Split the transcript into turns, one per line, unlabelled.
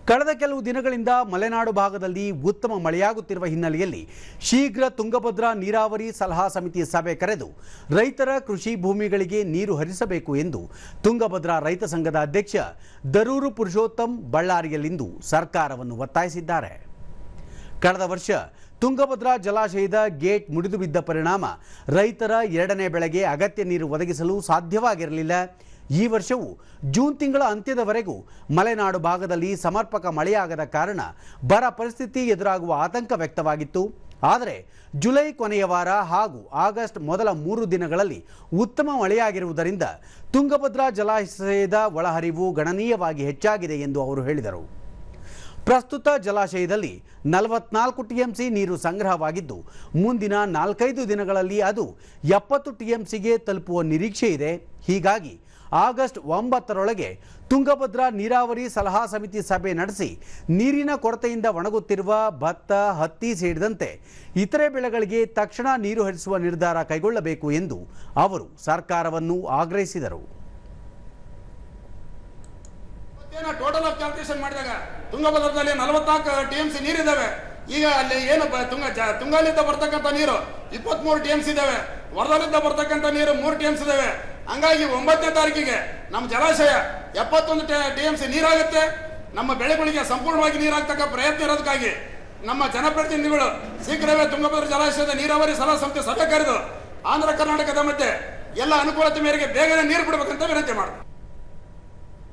ಕಳೆದ ಕೆಲವು ದಿನಗಳಿಂದ ಮಲೆನಾಡು ಭಾಗದಲ್ಲಿ ಉತ್ತಮ ಮಳೆಯಾಗುತ್ತಿರುವ ಹಿನ್ನೆಲೆಯಲ್ಲಿ ಶೀಘ್ರ ತುಂಗಭದ್ರಾ ನೀರಾವರಿ ಸಲಹಾ ಸಮಿತಿ ಸಭೆ ಕರೆದು ರೈತರ ಕೃಷಿ ಭೂಮಿಗಳಿಗೆ ನೀರು ಹರಿಸಬೇಕು ಎಂದು ತುಂಗಭದ್ರಾ ರೈತ ಸಂಘದ ಅಧ್ಯಕ್ಷ ದರೂರು ಪುರುಷೋತ್ತಮ್ ಬಳ್ಳಾರಿಯಲ್ಲಿಂದು ಸರ್ಕಾರವನ್ನು ಒತ್ತಾಯಿಸಿದ್ದಾರೆ. ಕಳೆದ ವರ್ಷ ತುಂಗಭದ್ರಾ ಜಲಾಶಯದ ಗೇಟ್ ಮುರಿದು ಬಿದ್ದ ಪರಿಣಾಮ ರೈತರ ಎರಡನೇ ಬೆಳೆಗೆ ಅಗತ್ಯ ನೀರು ಒದಗಿಸಲು ಸಾಧ್ಯವಾಗಿರಲಿಲ್ಲ. ಈ ವರ್ಷವೂ ಜೂನ್ ತಿಂಗಳ ಅಂತ್ಯದವರೆಗೂ ಮಲೆನಾಡು ಭಾಗದಲ್ಲಿ ಸಮರ್ಪಕ ಮಳೆಯಾಗದ ಕಾರಣ ಬರ ಪರಿಸ್ಥಿತಿ ಎದುರಾಗುವ ಆತಂಕ ವ್ಯಕ್ತವಾಗಿತ್ತು. ಆದರೆ ಜುಲೈ ಕೊನೆಯ ವಾರ ಹಾಗೂ ಆಗಸ್ಟ್ ಮೊದಲ 3 ದಿನಗಳಲ್ಲಿ ಉತ್ತಮ ಮಳೆಯಾಗಿರುವುದರಿಂದ ತುಂಗಭದ್ರಾ ಜಲಾಶಯದ ಒಳಹರಿವು ಗಣನೀಯವಾಗಿ ಹೆಚ್ಚಾಗಿದೆ ಎಂದು ಅವರು ಹೇಳಿದರು. ಪ್ರಸ್ತುತ ಜಲಾಶಯದಲ್ಲಿ 44 ಟಿಎಂಸಿ ನೀರು ಸಂಗ್ರಹವಾಗಿದ್ದು ಮುಂದಿನ 4-5 ದಿನಗಳಲ್ಲಿ ಅದು 70 ಟಿಎಂಸಿಗೆ ತಲುಪುವ ನಿರೀಕ್ಷೆ ಇದೆ. ಹೀಗಾಗಿ ಆಗಸ್ಟ್ 9ರೊಳಗೆ ತುಂಗಭದ್ರಾ ನೀರಾವರಿ ಸಲಹಾ ಸಮಿತಿ ಸಭೆ ನಡೆಸಿ ನೀರಿನ ಕೊರತೆಯಿಂದ ಒಣಗುತ್ತಿರುವ ಭತ್ತ, ಹತ್ತಿ ಸೇರಿದಂತೆ ಇತರೆ ಬೆಳೆಗಳಿಗೆ ತಕ್ಷಣ ನೀರು ಹರಿಸುವ ನಿರ್ಧಾರ ಕೈಗೊಳ್ಳಬೇಕು ಎಂದು ಅವರು ಸರ್ಕಾರವನ್ನು ಆಗ್ರಹಿಸಿದರು.
ಟೋಟಲ್ ಆಫ್ ಕ್ಯಾಲ್ಕುಲೇಷನ್ ಮಾಡಿದಾಗ ತುಂಗಭದ್ರದಲ್ಲಿ 44 ಟಿಎಂಸಿ ನೀರಿದ್ದಾವೆ. ಈಗ ಅಲ್ಲಿ ಏನು ತುಂಗಾಲಿಂದ ಬರ್ತಕ್ಕಂಥ ನೀರು 23 ಟಿಎಂಸಿ ಇದಾವೆ, ವರದಲ್ಲಿಂದ ಬರ್ತಕ್ಕಂಥ ನೀರು 3 ಟಿಎಂಸಿ ಇದಾವೆ. ಹಂಗಾಗಿ 9ನೇ ತಾರೀಕಿಗೆ ನಮ್ಮ ಜಲಾಶಯ 71 ಟಿಎಂಸಿ ನೀರಾಗುತ್ತೆ. ನಮ್ಮ ಬೆಳೆಗಳಿಗೆ ಸಂಪೂರ್ಣವಾಗಿ ನೀರಾಗ್ತಕ್ಕ ಪ್ರಯತ್ನ ಇರೋದಕ್ಕಾಗಿ ನಮ್ಮ ಜನಪ್ರತಿನಿಧಿಗಳು ಶೀಘ್ರವೇ ತುಂಗಭದ್ರಾ ಜಲಾಶಯದ ನೀರಾವರಿ ಸಲಹಾ ಸಮಿತಿ ಸಭೆ ಕರೆದು ಆಂಧ್ರ ಕರ್ನಾಟಕದ ಮಧ್ಯೆ ಎಲ್ಲ ಅನುಕೂಲತೆ ಮೇರೆಗೆ ಬೇಗನೆ ನೀರು ಬಿಡಬೇಕಂತ ವಿನಂತಿ ಮಾಡ್ತಾರೆ.